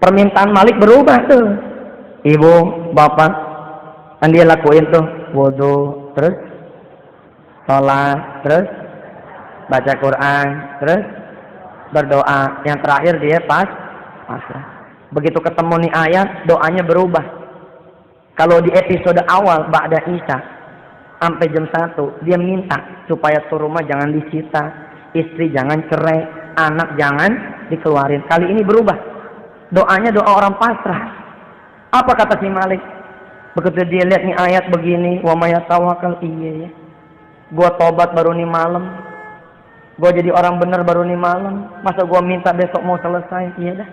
Permintaan Malik berubah tuh. Ibu, bapak, kan dia lakuin tuh wudu, terus sholat, terus baca Quran, terus berdoa. Yang terakhir dia pasrah. Begitu ketemu nih ayat, doanya berubah. Kalau di episode awal Ba'da Isya sampai jam 1, dia minta supaya tuh rumah jangan disita, istri jangan cerai, anak jangan dikeluarin. Kali ini berubah. Doanya doa orang pasrah. Apa kata si Malik? Begitu dia lihat nih ayat begini, wa may yatawakkal, iya ya. Gua tobat baru nih malam. Gua jadi orang benar baru nih malam. Masa gua minta besok mau selesai? Iya dah.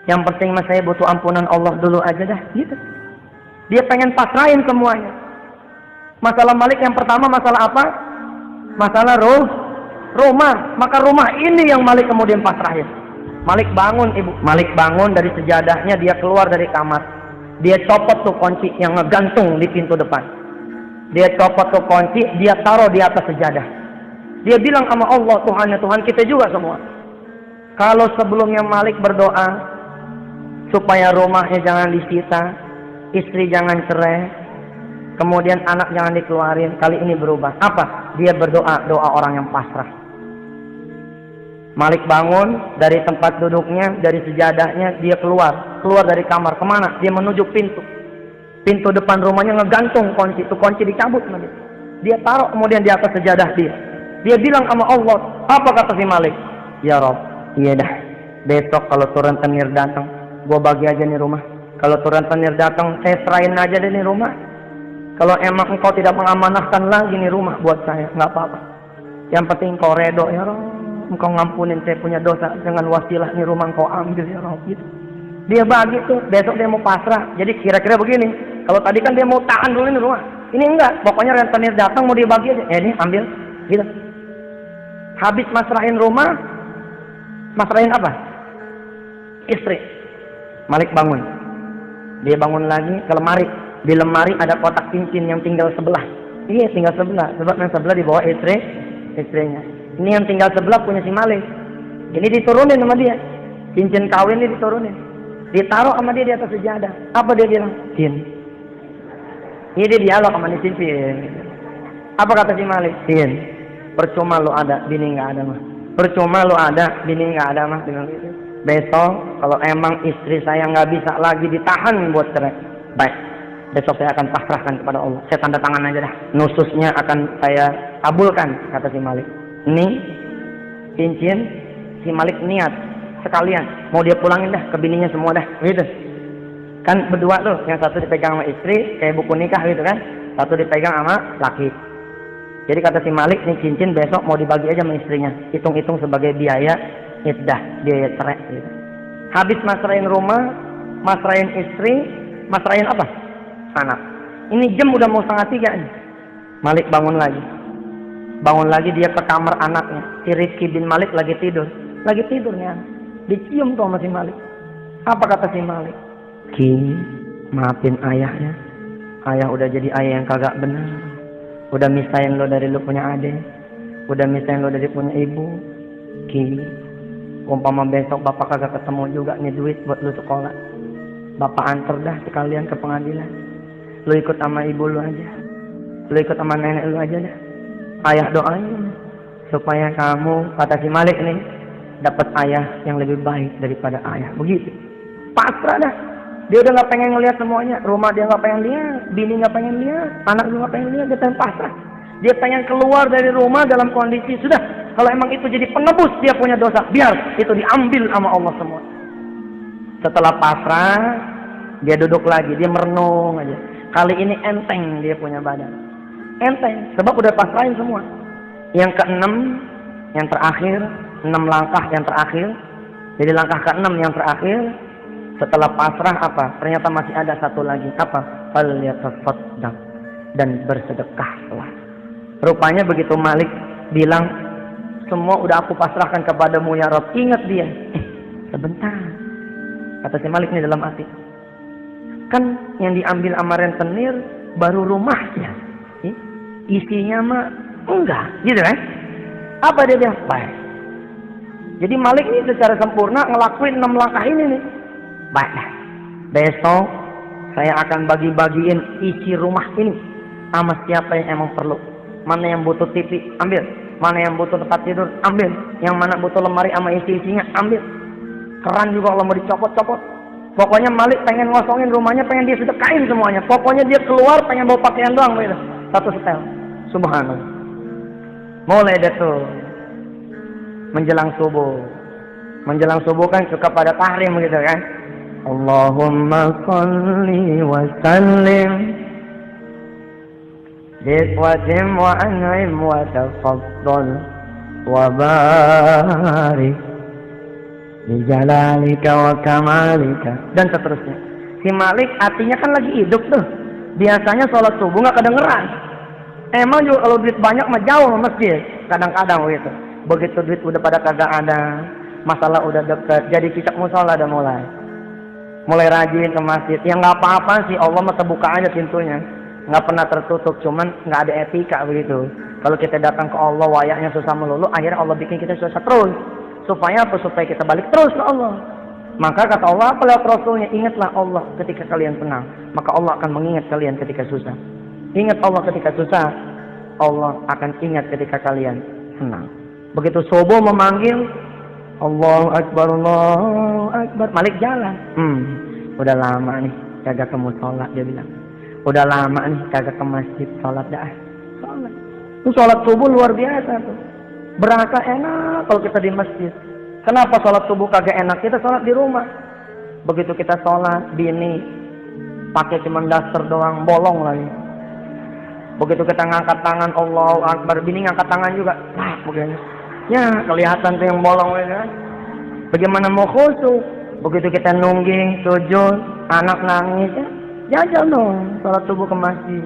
Yang penting mas saya butuh ampunan Allah dulu aja dah. Gitu. Dia pengen pasrahin semuanya. Masalah Malik yang pertama masalah apa? Masalah rumah. Maka rumah ini yang Malik kemudian pasrahin. Malik bangun ibu. Malik bangun dari sejadahnya, dia keluar dari kamar. Dia copot tuh kunci yang ngegantung di pintu depan. Dia copot tuh kunci, dia taruh di atas sejadah. Dia bilang sama Allah, Tuhan kita juga semua. Kalau sebelumnya Malik berdoa supaya rumahnya jangan disita, istri jangan cerai, kemudian anak jangan dikeluarin, kali ini berubah. Apa? Dia berdoa, doa orang yang pasrah. Malik bangun dari tempat duduknya, dari sejadahnya, dia keluar dari kamar. Kemana? Dia menuju pintu depan rumahnya ngegantung kunci, itu kunci dicabut sama dia. Dia taruh kemudian di atas sejadah dia. Dia bilang sama Allah, apa kata si Malik? Ya Rob, iya dah, besok kalau turun tenir datang, gua bagi aja nih rumah. Kalau turun tenir datang, saya serahin aja deh nih rumah. Kalau emang engkau tidak mengamanahkan lagi nih rumah buat saya, nggak apa-apa. Yang penting engkau redo ya Rob. Engkau ngampunin saya punya dosa dengan wasilah nih rumah engkau ambil ya Rob. Gitu. Dia bagi tuh, besok dia mau pasrah. Jadi kira-kira begini, kalau tadi kan dia mau tahan dulu nih rumah, ini enggak, pokoknya rentenir datang mau dia bagi aja. Ini ambil, gitu. Habis masrahin rumah, masrahin apa? Istri. Malik bangun. Dia bangun lagi ke lemari. Di lemari ada kotak cincin yang tinggal sebelah. Iya, tinggal sebelah. Sebab yang sebelah dibawa istrinya. Ini yang tinggal sebelah punya si Malik. Ini diturunin sama dia. Cincin kawin ini diturunin. Ditaruh sama dia di atas sejadah. Apa dia bilang? Sin. Ini dia dialog sama si Sin. Apa kata si Malik? Sin. Percuma lu ada, bini nggak ada mah. Percuma lu ada, bini nggak ada mah. Besok kalau emang istri saya nggak bisa lagi ditahan buat cerai, baik. Besok saya akan pasrahkan kepada Allah. Saya tanda tangan aja dah. Nususnya akan saya kabulkan, kata si Malik. Ini cincin si Malik niat sekalian mau dia pulangin dah ke bininya semua dah, gitu. Kan berdua tuh, yang satu dipegang sama istri kayak buku nikah gitu kan, satu dipegang sama laki. Jadi kata si Malik, nih cincin besok mau dibagi aja sama istrinya, hitung-hitung sebagai biaya iddah, biaya cerai gitu. Habis masrahin rumah, masrahin istri, masrahin apa? Anak. Ini jam udah mau 2:30 nih. Malik bangun lagi dia ke kamar anaknya. Si Rizky bin Malik lagi tidur nih anak. Dicium tuh sama si Malik. Apa kata si Malik? Ki, maafin ayahnya. Ayah udah jadi ayah yang kagak benar. Udah misahin lo dari lo punya adik. Udah misahin lo dari punya ibu. Ki, umpama besok bapak kagak ketemu juga nih duit buat lo sekolah, bapak antar dah sekalian ke pengadilan. Lo ikut sama ibu lo aja. Lo ikut sama nenek lo aja dah. Ayah doain supaya kamu, kata si Malik nih, dapat ayah yang lebih baik daripada ayah. Begitu. Pasrah dah. Dia udah nggak pengen ngelihat semuanya. Rumah dia nggak pengen lihat, bini nggak pengen lihat, anak juga nggak pengen lihat. Dia pengen pasrah. Dia pengen keluar dari rumah dalam kondisi sudah. Kalau emang itu jadi penebus dia punya dosa, biar itu diambil sama Allah semua. Setelah pasrah, dia duduk lagi, dia merenung aja. Kali ini enteng dia punya badan. Enteng, sebab udah pasrahin semua. Yang ke-6, yang terakhir, 6 langkah yang terakhir. Jadi langkah ke-6 yang terakhir, setelah pasrah apa? Ternyata masih ada satu lagi. Apa? Falyatasaddaq, dan bersedekahlah. Rupanya begitu Malik bilang, semua udah aku pasrahkan kepadamu ya Rabb. Ingat dia. Sebentar. Kata si Malik ini dalam hati. Kan yang diambil sama rentenir baru rumahnya. Isinya mah enggak, gitu kan? Apa dia bilang? Baik. Jadi Malik ini secara sempurna ngelakuin 6 langkah ini nih. Baik, besok saya akan bagi-bagiin isi rumah ini sama siapa yang emang perlu. Mana yang butuh TV, ambil. Mana yang butuh tempat tidur, ambil. Yang mana butuh lemari sama isi-isinya, ambil. Keran juga kalau mau dicopot-copot. Pokoknya Malik pengen ngosongin rumahnya, pengen dia sedekain semuanya. Pokoknya dia keluar pengen bawa pakaian doang gitu. Satu setel. Subhanallah. Mulai deh tuh menjelang subuh. Menjelang subuh kan suka pada tahrim gitu kan. Allahumma salli wa sallim biswatim wa an'im wa tafaddal wa barik bijalalika wa kamalika, dan seterusnya. Si Malik artinya kan lagi hidup tuh. Biasanya sholat subuh nggak kedengeran. Emang juga kalau duit banyak mah jauh ke masjid. Kadang-kadang begitu. Begitu duit udah pada kagak ada, masalah udah deket, jadi cicak musola udah mulai rajin ke masjid. Ya nggak apa-apa sih, Allah mah terbuka aja pintunya, nggak pernah tertutup. Cuman nggak ada etika begitu. Kalau kita datang ke Allah wayaknya susah melulu, akhirnya Allah bikin kita susah terus. Supaya apa? Supaya kita balik terus ke Allah. Maka kata Allah apa lewat Rasulnya, ingatlah Allah ketika kalian senang, maka Allah akan mengingat kalian ketika susah. Ingat Allah ketika susah, Allah akan ingat ketika kalian senang. Begitu subuh memanggil, Allahu Akbar, Allahu Akbar, Malik jalan. Udah lama nih kagak ke musola, dia bilang. Udah lama nih kagak ke masjid, sholat dah. Sholat. Itu sholat subuh luar biasa tuh. Berasa enak kalau kita di masjid. Kenapa sholat subuh kagak enak? Kita sholat di rumah. Begitu kita sholat, bini pakai cuma daster doang, bolong lagi. Begitu kita ngangkat tangan, Allahu Akbar, bini ngangkat tangan juga. Nah, begini. Ya, kelihatan tuh yang bolong kan. Bagaimana mau khusyuk? Begitu kita nungging, sujud, anak nangis, ya jajal dong sholat subuh ke masjid.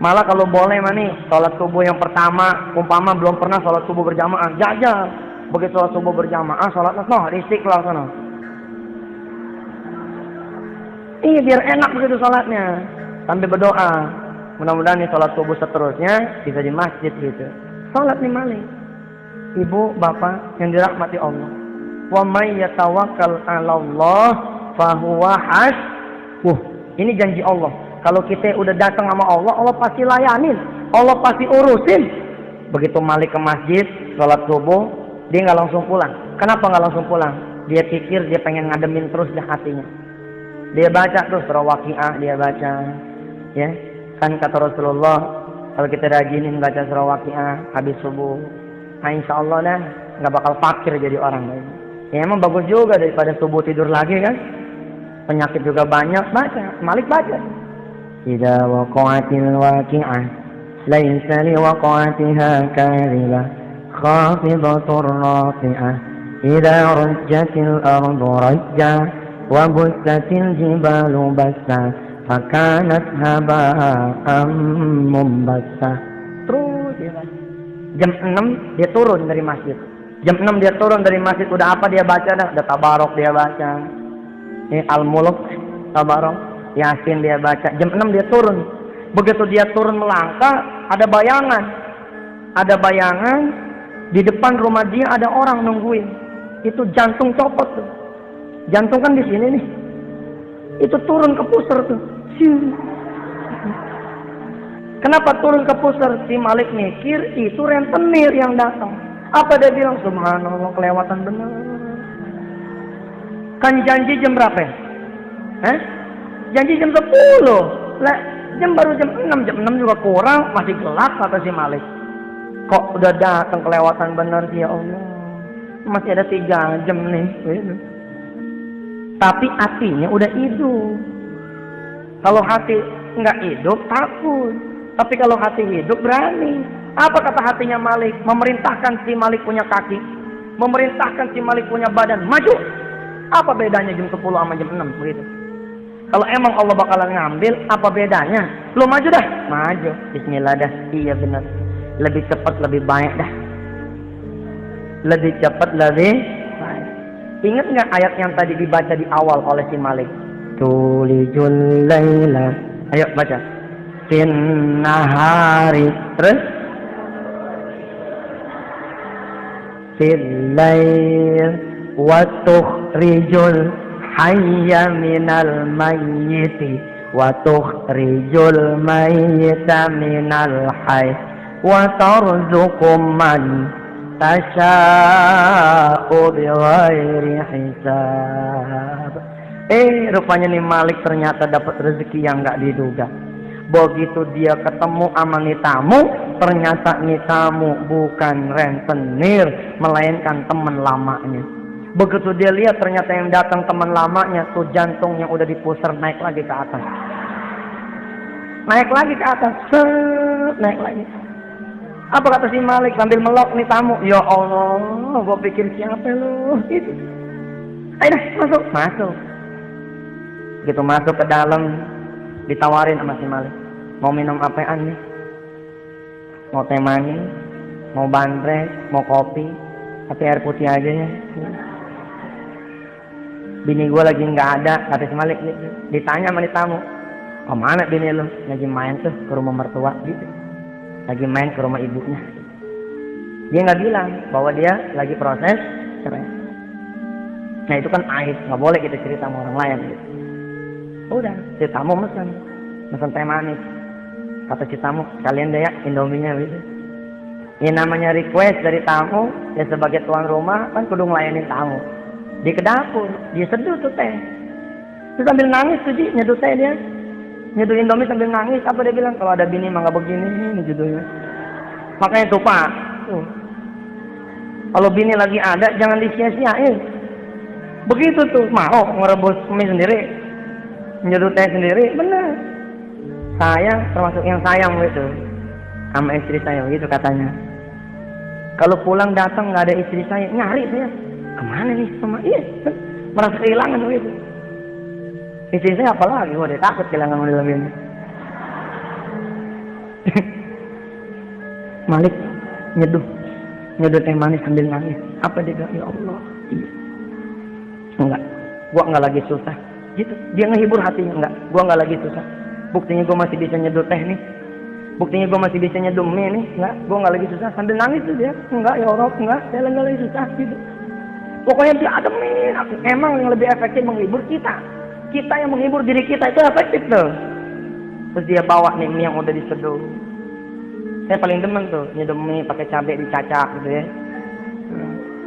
Malah kalau boleh mah nih, sholat subuh yang pertama, umpama belum pernah sholat subuh berjamaah, jajal. Begitu sholat subuh berjamaah, sholatnya di Istiqlal sana. Iya, biar enak begitu sholatnya. Sambil berdoa. Mudah-mudahan nih sholat subuh seterusnya bisa di masjid gitu. Sholat nih Malik. Ibu, bapak yang dirahmati Allah. Wa may yatawakkal 'ala Allah fahuwa hasbuh. Ini janji Allah. Kalau kita udah datang sama Allah, Allah pasti layanin. Allah pasti urusin. Begitu Malik ke masjid, sholat subuh, dia nggak langsung pulang. Kenapa nggak langsung pulang? Dia pikir dia pengen ngademin terus dah hatinya. Dia baca terus surah Waqiah, dia baca. Ya, kan kata Rasulullah, kalau kita rajinin baca surah Waqiah habis subuh, nah insya Allah dah nggak bakal fakir jadi orang. Ya emang bagus juga daripada subuh tidur lagi kan. Penyakit juga banyak, baca. Malik baca. Idza waqa'atil waqi'ah laisa liwaqa'atiha kadhibah khafidatur rafi'ah idza rajjatil ardu rajja wa bussatil jibalu bassa fakanat haba'an mumbassa. Terus ya. Jam 6 dia turun dari masjid. Jam 6 dia turun dari masjid, udah apa dia baca dah? Udah Tabarok dia baca. Ini Al-Mulk, Tabarok, Yasin dia baca. Jam 6 dia turun. Begitu dia turun melangkah, ada bayangan. Ada bayangan di depan rumah dia ada orang nungguin. Itu jantung copot tuh. Jantung kan di sini nih. Itu turun ke pusar tuh. Kenapa turun ke pusar? Si Malik mikir itu rentenir yang datang. Apa dia bilang? Subhanallah, kelewatan bener. Kan janji jam berapa ya? Janji jam 10. Lah, baru jam 6. Jam 6 juga kurang, masih gelap kata si Malik. Kok udah datang kelewatan bener sih ya Allah. Masih ada 3 jam nih. Tapi hatinya udah hidup. Kalau hati nggak hidup, takut. Tapi kalau hati hidup, berani. Apa kata hatinya Malik? Memerintahkan si Malik punya kaki. Memerintahkan si Malik punya badan. Maju. Apa bedanya jam 10 sama jam 6? Begitu. Kalau emang Allah bakalan ngambil, apa bedanya? Lu maju dah. Maju. Bismillah dah. Iya benar. Lebih cepat, lebih baik dah. Lebih cepat, lebih baik. Ingat nggak ayat yang tadi dibaca di awal oleh si Malik? Tulijul laila. Ayo baca. Fin nahari. Terus? Fil lail wa tukhrijul hayya minal mayyiti wa tukhrijul mayyita minal hayy wa tarzuqu man tasya'u bighairi hisab. Rupanya nih Malik ternyata dapat rezeki yang nggak diduga. Begitu dia ketemu sama nih tamu, ternyata nih tamu bukan rentenir, melainkan teman lamanya. Begitu dia lihat ternyata yang datang teman lamanya, tuh jantung yang udah dipuser naik lagi ke atas. Naik lagi ke atas, naik lagi. Apa kata si Malik sambil melok nih tamu? Ya Allah, gue pikir siapa lu? Gitu. Ayo masuk, masuk. Gitu masuk ke dalam, ditawarin sama si Malik. Mau minum apaan nih? Mau teh manis, mau bandrek, mau kopi, tapi air putih aja ya. Bini gue lagi nggak ada, kata si Malik. Ditanya sama tamu, oh mana bini lu? Lagi main tuh ke rumah mertua gitu. Lagi main ke rumah ibunya. Dia nggak bilang bahwa dia lagi proses cerai. Nah itu kan aib, nggak boleh kita cerita sama orang lain gitu. Udah, si tamu mesen teh manis. Kata si tamu, kalian deh ya Indominya gitu. Ini namanya request dari tamu, ya sebagai tuan rumah kan kudu ngelayanin tamu. Dia ke dapur, dia seduh tuh teh. Terus sambil nangis tuh Ji, nyeduh teh dia. Nyeduh Indomie sambil nangis. Apa dia bilang? Kalau ada bini mah nggak begini, ini judulnya. Makanya tuh Pak, kalau bini lagi ada jangan disia-siain. Begitu tuh, mau ngerebus mie sendiri, nyeduh teh sendiri, benar. Saya termasuk yang sayang gitu sama istri saya, gitu katanya. Kalau pulang datang nggak ada istri saya, nyari saya. Kemana nih sama? Iya, merasa kehilangan gitu. Istri saya apalagi, dia takut kehilangan model ini. Malik nyeduh teh manis sambil nangis. Apa dia bilang? Ya Allah, iya. Enggak, gua enggak lagi susah. Gitu, dia ngehibur hatinya. Enggak, gua enggak lagi susah. Buktinya gua masih bisa nyeduh teh nih. Buktinya gua masih bisa nyeduh mie nih. Enggak, gua enggak lagi susah. Sambil nangis tuh dia. Enggak, ya Allah, enggak, saya enggak lagi susah gitu. Pokoknya dia ademin. Emang yang lebih efektif menghibur kita. Kita yang menghibur diri kita itu efektif tuh. Terus dia bawa nih mie yang udah diseduh. Saya paling demen tuh nyeduh mie pakai cabai dicacak gitu ya.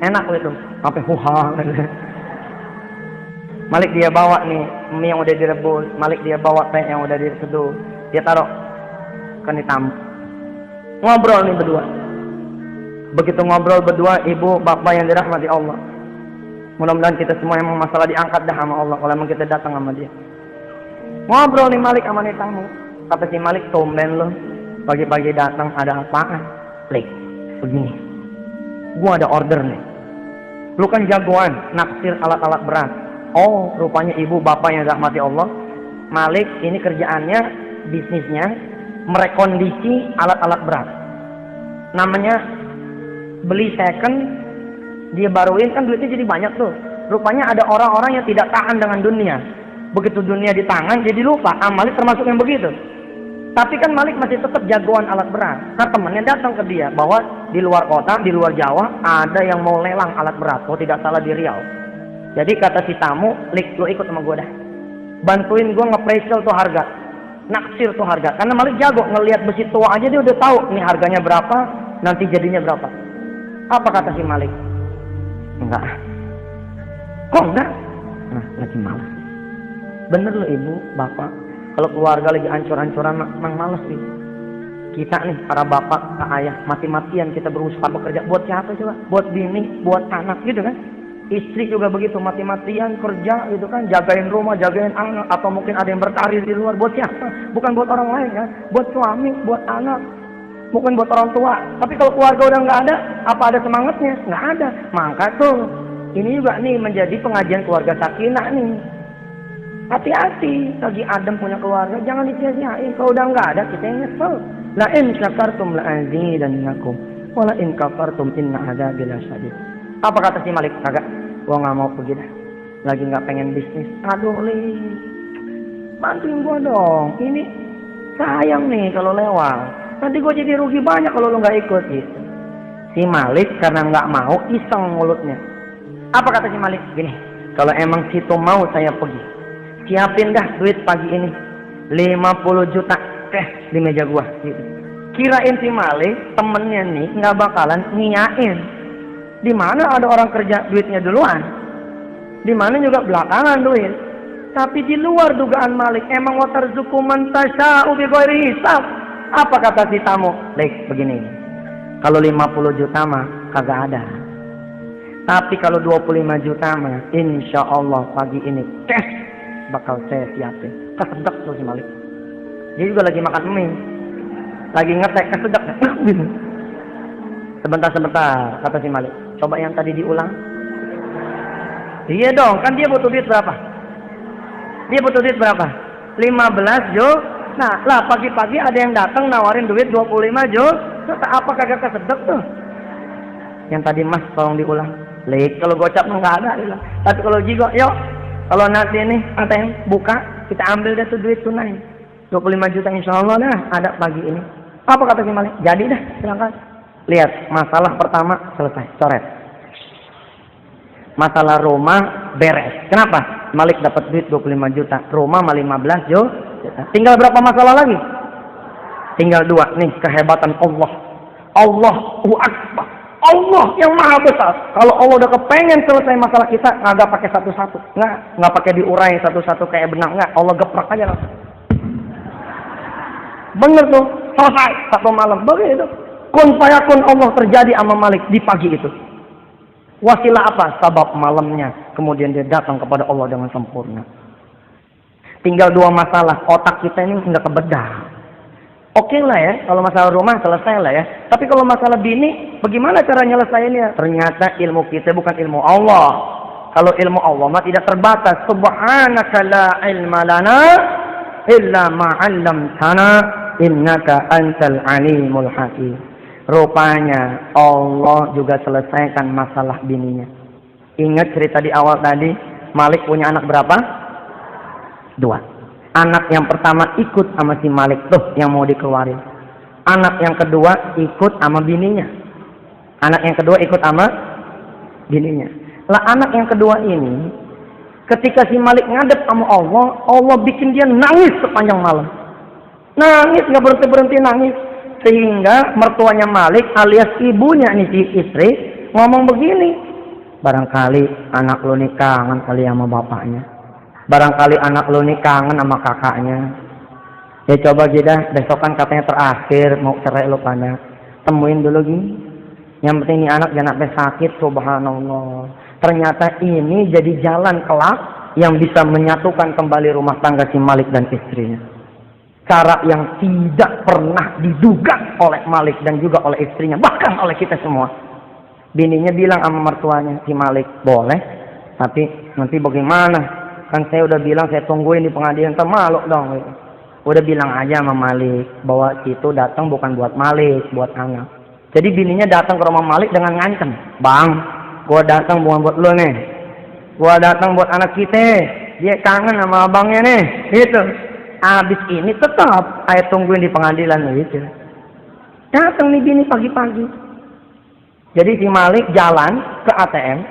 Enak gitu. Sampai huha gitu. Malik dia bawa nih mie yang udah direbus. Malik dia bawa teh yang udah diseduh. Dia taruh ke nih tamu. Ngobrol nih berdua. Begitu ngobrol berdua, ibu bapak yang dirahmati Allah. Mudah-mudahan kita semua yang masalah diangkat dah sama Allah kalau emang kita datang sama dia. Ngobrol nih Malik sama nih tamu. Kata si Malik, tumben lo pagi-pagi datang, ada apaan? Lik, begini. Gua ada order nih. Lu kan jagoan naksir alat-alat berat. Oh, rupanya ibu bapak yang dirahmati Allah. Malik ini kerjaannya, bisnisnya merekondisi alat-alat berat. Namanya beli second, dia baruin kan duitnya jadi banyak tuh. Rupanya ada orang-orang yang tidak tahan dengan dunia. Begitu dunia di tangan jadi lupa. Malik termasuk yang begitu. Tapi kan Malik masih tetap jagoan alat berat. Nah temannya datang ke dia bahwa di luar kota, di luar Jawa ada yang mau lelang alat berat. Oh tidak salah di Riau. Jadi kata si tamu, Lik, lu ikut sama gue dah. Bantuin gue nge-appraisal tuh harga. Naksir tuh harga. Karena Malik jago ngelihat besi tua aja dia udah tahu nih harganya berapa, nanti jadinya berapa. Apa kata si Malik? Enggak. Kok enggak? Nah, lagi malas. Bener loh ibu, bapak. Kalau keluarga lagi ancur-ancuran, memang malas nih. Kita nih, para bapak, para ayah, mati-matian kita berusaha bekerja. Buat siapa coba? Buat bini, buat anak gitu kan. Istri juga begitu, mati-matian kerja gitu kan. Jagain rumah, jagain anak. Atau mungkin ada yang berkarir di luar. Buat siapa? Bukan buat orang lain kan. Buat suami, buat anak. Mungkin buat orang tua. Tapi kalau keluarga udah nggak ada, apa ada semangatnya? Nggak ada. Maka tuh, ini juga nih menjadi pengajian keluarga sakinah nih. Hati-hati, lagi adem punya keluarga, jangan disia-siain. Kalau udah nggak ada, kita yang nyesel. La in syakartum la azidannakum, wa la in kafartum inna adzabi lasyadid. Apa kata si Malik? Kagak, gua nggak mau pergi dah. Lagi nggak pengen bisnis. Aduh Li, bantuin gua dong. Ini sayang nih kalau lewat. Nanti gue jadi rugi banyak kalau lo nggak ikut gitu. Si Malik karena nggak mau iseng mulutnya. Apa kata si Malik? Gini, Kalau emang situ mau saya pergi, siapin dah duit pagi ini 50 juta cash di meja gua gitu. Kirain si Malik temennya nih nggak bakalan ngiyain. Di mana ada orang kerja duitnya duluan, di mana juga belakangan duit. Tapi di luar dugaan Malik, emang watarzuku man tasya'u bighairi hisab. Apa kata si tamu? Lek begini, kalau 50 juta mah kagak ada. Tapi kalau 25 juta mah insya Allah pagi ini cash bakal saya siapin. Kesedek tuh si Malik. Dia juga lagi makan mie, lagi ngetek, kesedek. Sebentar kata si Malik, coba yang tadi diulang. Iya dong, kan dia butuh duit berapa? Dia butuh duit berapa? 15 juta. Nah lah pagi-pagi ada yang datang nawarin duit 25 juta. Apa kagak kesedek tuh? Yang tadi Mas tolong diulang. Lek, kalau gocap mah nggak ada. Tapi kalau jigo, yuk. Kalau nanti nih ATM buka, kita ambil deh tuh duit tunai. 25 juta insya Allah dah ada pagi ini. Apa kata si Malik? Jadi dah, silakan. Lihat, masalah pertama selesai, coret. Masalah rumah beres. Kenapa? Malik dapat duit 25 juta, rumah mah 15 juta. Tinggal berapa masalah lagi? Tinggal 2. Nih kehebatan Allah. Allahu Akbar. Allah yang maha besar. Kalau Allah udah kepengen selesai masalah kita, nggak pakai satu-satu, nggak pakai diurai satu-satu kayak benang, nggak. Allah geprak aja langsung. Bener tuh, selesai satu malam. Begitu. Kun fayakun Allah terjadi sama Malik di pagi itu. Wasilah apa? Sabab malamnya. Kemudian dia datang kepada Allah dengan sempurna. Tinggal 2 masalah. Otak kita ini nggak kebedah. Oke lah ya, kalau masalah rumah selesai lah ya. Tapi kalau masalah bini, bagaimana cara nyelesainnya? Ternyata ilmu kita bukan ilmu Allah. Kalau ilmu Allah mah tidak terbatas. Subhanaka la ilma lana illa ma 'allamtana innaka antal alimul hakim. Rupanya Allah juga selesaikan masalah bininya. Ingat cerita di awal tadi, Malik punya anak berapa? 2. Anak yang pertama ikut sama si Malik tuh yang mau dikeluarin. Anak yang kedua ikut sama bininya. Anak yang kedua ikut sama bininya. Lah anak yang kedua ini, ketika si Malik ngadep sama Allah, Allah bikin dia nangis sepanjang malam. Nangis, nggak berhenti-berhenti nangis. Sehingga mertuanya Malik alias ibunya nih si istri ngomong begini. Barangkali anak lu nih kangen kali sama bapaknya. Barangkali anak lu nih kangen sama kakaknya. Ya coba kita besok kan katanya terakhir mau cerai lu pada. Temuin dulu gini. Yang penting ini anak jangan sampai sakit, subhanallah. Ternyata ini jadi jalan kelak yang bisa menyatukan kembali rumah tangga si Malik dan istrinya. Cara yang tidak pernah diduga oleh Malik dan juga oleh istrinya, bahkan oleh kita semua. Bininya bilang sama mertuanya si Malik, boleh, tapi nanti bagaimana? Kan saya udah bilang saya tungguin di pengadilan, termalu dong. Udah bilang aja sama Malik bahwa itu datang bukan buat Malik, buat anak. Jadi bininya datang ke rumah Malik dengan ngancem, bang, gua datang bukan buat lu nih, gua datang buat anak kita, dia kangen sama abangnya nih, gitu. Abis ini tetap saya tungguin di pengadilan gitu. Datang nih bini pagi-pagi. Jadi si Malik jalan ke ATM,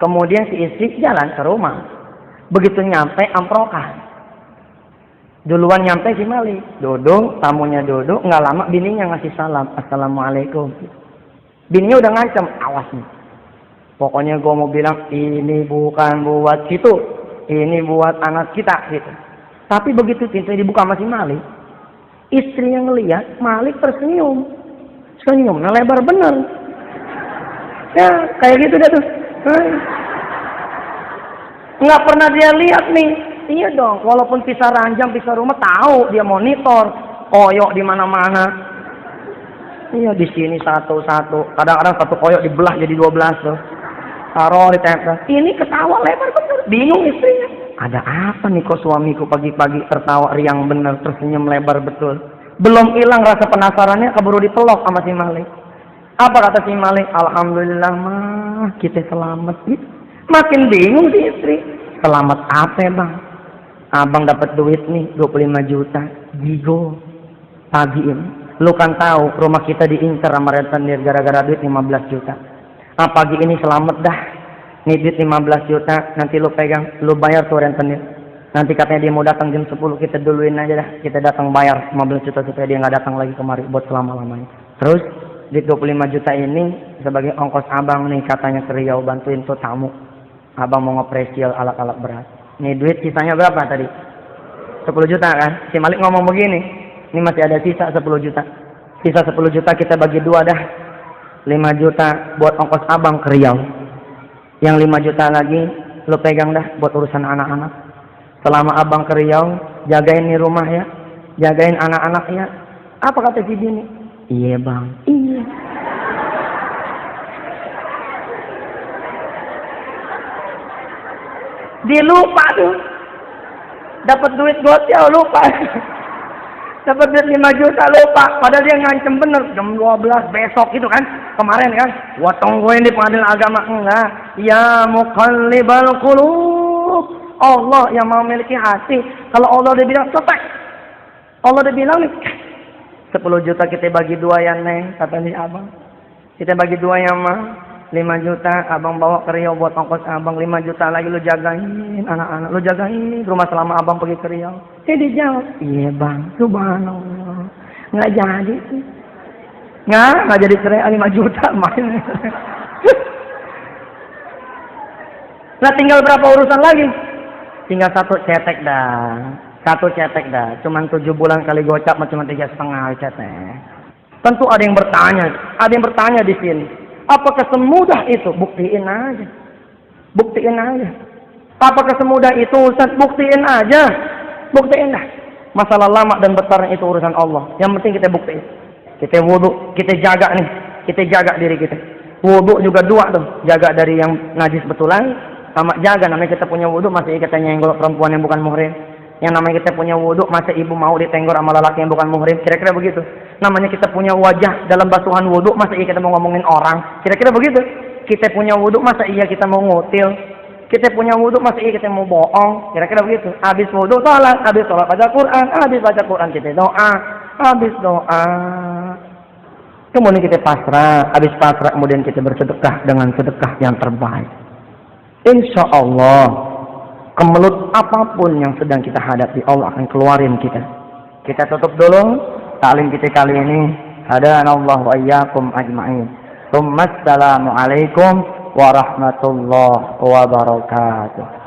kemudian si istri jalan ke rumah. Begitu nyampe amprokan. Duluan nyampe si Malik. Duduk, tamunya duduk. Nggak lama bininya ngasih salam. Assalamualaikum. Bininya udah ngancam. Awas nih. Pokoknya gue mau bilang ini bukan buat situ. Ini buat anak kita. Gitu. Tapi begitu pintu dibuka sama si Malik. Istrinya ngeliat Malik tersenyum. Senyumnya lebar bener. Ya kayak gitu deh tuh. Nggak pernah dia lihat nih. Iya dong, walaupun pisah ranjang, pisah rumah, tahu dia monitor, koyok di mana-mana. Iya di sini satu-satu. Kadang-kadang satu koyok dibelah jadi 12 tuh. Taruh di tempel. Ini ketawa lebar bener. Bingung istrinya. Ada apa nih kok suamiku pagi-pagi tertawa riang bener, tersenyum lebar betul. Belum hilang rasa penasarannya, keburu dipelok sama si Malik. Apa kata si Malik? Alhamdulillah mah kita selamat. Makin bingung si istri. Selamat apa bang? Abang dapat duit nih 25 juta. Gigo. Pagi ini. Lu kan tahu rumah kita diincar sama rentenir gara-gara duit 15 juta. Pagi ini selamat dah. Nih duit 15 juta, nanti lu pegang, lu bayar tuh rentenir. Nanti katanya dia mau datang jam 10, kita duluin aja dah. Kita datang bayar 15 juta supaya dia nggak datang lagi kemari buat selama-lamanya. Terus duit 25 juta ini sebagai ongkos abang nih katanya ke Riau bantuin tuh tamu. Abang mau ngepresial alat-alat berat. Nih duit sisanya berapa tadi? 10 juta kan? Si Malik ngomong begini, ini masih ada sisa 10 juta. Sisa 10 juta kita bagi dua dah. 5 juta buat ongkos abang ke Riau. Yang 5 juta lagi lo pegang dah buat urusan anak-anak. Selama abang ke Riau, jagain nih rumah ya. Jagain anak-anak ya. Apa kata si bini? Iya bang, iya. Dia lupa tuh. Dapat duit gocel lupa. Dapat duit 5 juta lupa. Padahal dia ngancem bener. Jam 12 besok itu kan. Kemarin kan. Gua tungguin di pengadilan agama. Enggak. Ya muqallibal qulub. Allah yang memiliki hati. Kalau Allah udah bilang selesai. Allah udah bilang nih. 10 juta kita bagi dua ya Neng. Kata nih abang. Kita bagi dua ya Ma. 5 juta abang bawa ke Riau buat ongkos abang. 5 juta lagi lu jagain anak-anak. Lu jagain rumah selama abang pergi ke Riau. Dia jawab, iya bang, subhanallah. Nggak jadi sih. Nggak jadi cerai 5 juta main. Nah tinggal berapa urusan lagi? Tinggal satu cetek dah. Satu cetek dah. Cuman 7 bulan kali gocap cuma 3,5 cetek. Tentu ada yang bertanya. Ada yang bertanya di sini. Apakah semudah itu? Buktiin aja. Buktiin aja. Apakah semudah itu Ustaz? Buktiin aja. Buktiin dah. Masalah lama dan besarnya itu urusan Allah. Yang penting kita buktiin. Kita wudu, kita jaga nih. Kita jaga diri kita. Wudu juga dua tuh. Jaga dari yang najis betulan. Sama jaga namanya kita punya wudu masih kita nyenggol perempuan yang bukan muhrim. Yang namanya kita punya wudu masa ibu mau ditenggor sama lelaki yang bukan muhrim. Kira-kira begitu. Namanya kita punya wajah dalam basuhan wudu masa iya kita mau ngomongin orang. Kira-kira begitu. Kita punya wudu masa iya kita mau ngutil. Kita punya wudu masa iya kita mau bohong. Kira-kira begitu. Habis wudu salat, habis salat baca Quran, habis baca Quran kita doa, habis doa. Kemudian kita pasrah, habis pasrah kemudian kita bersedekah dengan sedekah yang terbaik. Insya Allah kemelut apapun yang sedang kita hadapi Allah akan keluarin kita. Kita tutup dulu taklim kita kali ini. Hadanallahu wa iyyakum ajma'in. Assalamualaikum warahmatullahi wabarakatuh.